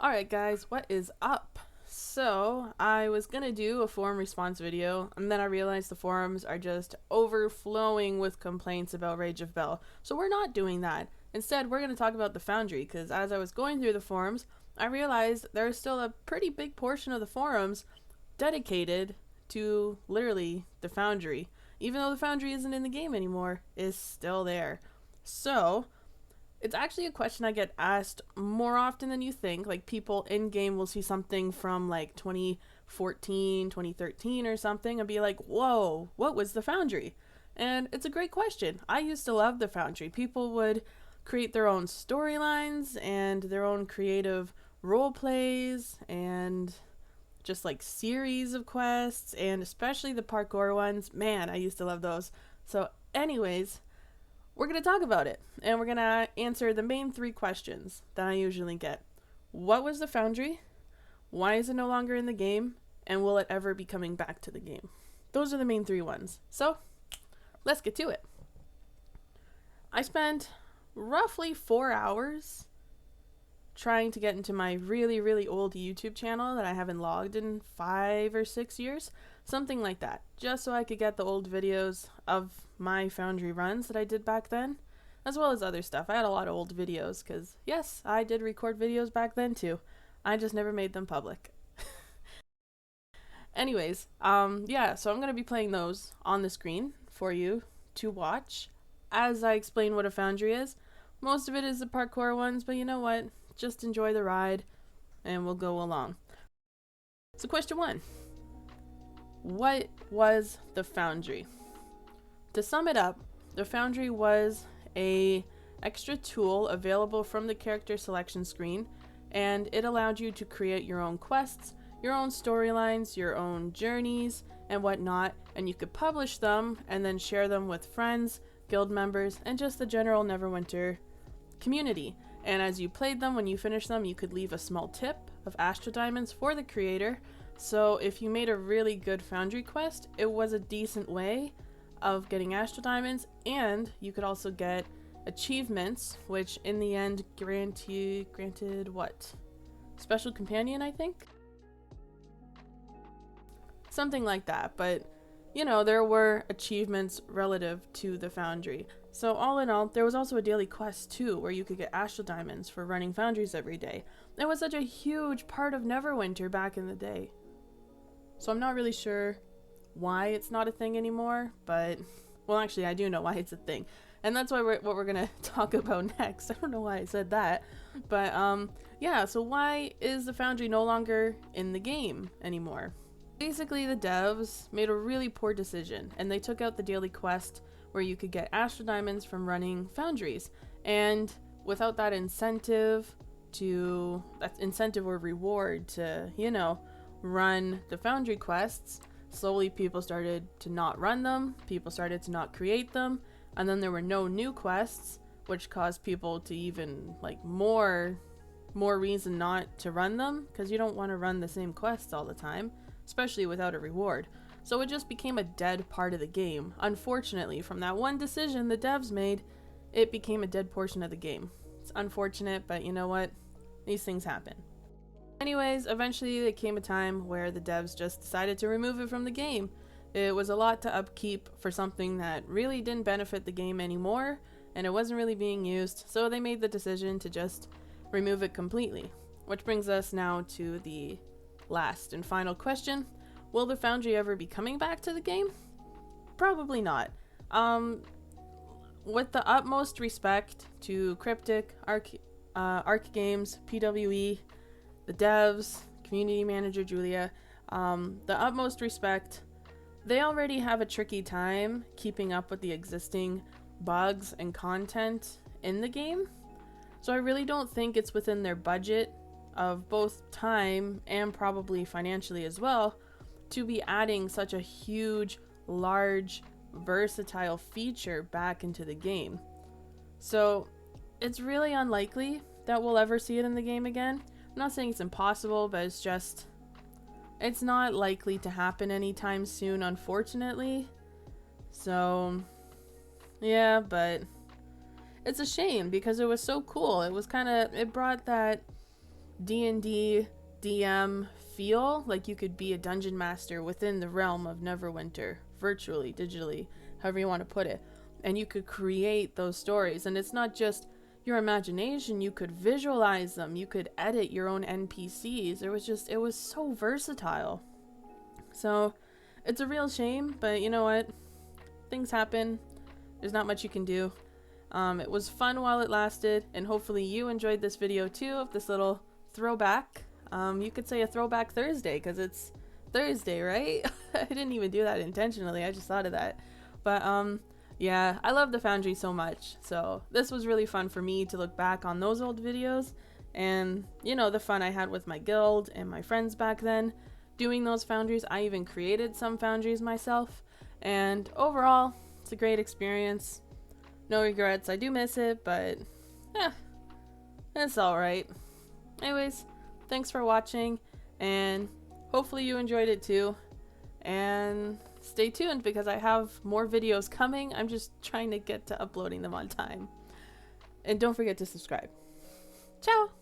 Alright guys, what is up? So, I was gonna do a forum response video, and then I realized the forums are just overflowing with complaints about Rage of Bell. So we're not doing that. Instead, we're gonna talk about the Foundry, because as I was going through the forums, I realized there's still a pretty big portion of the forums dedicated to literally the Foundry. Even though the Foundry isn't in the game anymore, it's still there. So, it's actually a question I get asked more often than you think. Like, people in game will see something from like 2014, 2013 or something and be like, whoa, what was the Foundry? And it's a great question. I used to love the Foundry. People would create their own storylines and their own creative role plays and just like series of quests, and especially the parkour ones. Man, I used to love those. So, anyways, we're going to talk about it, and we're going to answer the main three questions that I usually get. What was the Foundry? Why is it no longer in the game? And will it ever be coming back to the game? Those are the main three ones. So, let's get to it. I spent roughly 4 hours trying to get into my really old YouTube channel that I haven't logged in 5 or 6 years. Something like that. Just so I could get the old videos of my Foundry runs that I did back then, as well as other stuff. I had a lot of old videos because, yes, I did record videos back then too. I just never made them public. Anyways, yeah, so I'm going to be playing those on the screen for you to watch as I explain what a Foundry is. Most of it is the parkour ones, but you know what? Just enjoy the ride and we'll go along. So question 1. What was the Foundry? To sum it up, the Foundry was a extra tool available from the character selection screen, and it allowed you to create your own quests, your own storylines, your own journeys, and whatnot, and you could publish them and then share them with friends, guild members, and just the general Neverwinter community. And as you played them, when you finished them, you could leave a small tip of Astro Diamonds for the creator. So if you made a really good Foundry quest, it was a decent way of getting Astro Diamonds, and you could also get achievements, which in the end granted what? Special Companion, I think? Something like that, but you know, there were achievements relative to the Foundry. So all in all, there was also a daily quest too, where you could get Astral Diamonds for running Foundries every day. It was such a huge part of Neverwinter back in the day. So I'm not really sure why it's not a thing anymore, but, well, actually I do know why it's a thing. And that's why what we're gonna talk about next. I don't know why I said that, but yeah, so why is the Foundry no longer in the game anymore? Basically, the devs made a really poor decision, and they took out the daily quest where you could get Astro Diamonds from running Foundries. And without that incentive or reward to, you know, run the Foundry quests, slowly people started to not run them, people started to not create them, and then there were no new quests, which caused people to even, like, more reason not to run them, because you don't want to run the same quests all the time, especially without a reward. So it just became a dead part of the game. Unfortunately, from that one decision the devs made, it became a dead portion of the game. It's unfortunate, but you know what? These things happen. Anyways, eventually there came a time where the devs just decided to remove it from the game. It was a lot to upkeep for something that really didn't benefit the game anymore, and it wasn't really being used, so they made the decision to just remove it completely. Which brings us now to the last and final question. Will the Foundry ever be coming back to the game? Probably not. With the utmost respect to Cryptic, Arc Games, PWE, the devs, community manager Julia, the utmost respect, they already have a tricky time keeping up with the existing bugs and content in the game. So I really don't think it's within their budget of both time and probably financially as well to be adding such a huge, large, versatile feature back into the game. So it's really unlikely that we'll ever see it in the game again. I'm not saying it's impossible, but it's not likely to happen anytime soon, unfortunately. So yeah, but it's a shame because it was so cool. It brought that D&D DM feel, like you could be a dungeon master within the realm of Neverwinter, virtually, digitally, however you want to put it. And you could create those stories. And it's not just your imagination, you could visualize them, you could edit your own NPCs. It was so versatile. So it's a real shame, but you know what? Things happen. There's not much you can do. It was fun while it lasted, and hopefully you enjoyed this video too, of this little throwback. You could say a throwback Thursday, because it's Thursday, right? I didn't even do that intentionally, I just thought of that. But yeah, I love the Foundry so much, so this was really fun for me to look back on those old videos, and you know, the fun I had with my guild and my friends back then doing those foundries. I even created some foundries myself, and overall it's a great experience. No regrets. I do miss it, but it's alright. Anyways, thanks for watching, and hopefully you enjoyed it too. And stay tuned, because I have more videos coming. I'm just trying to get to uploading them on time. And don't forget to subscribe. Ciao!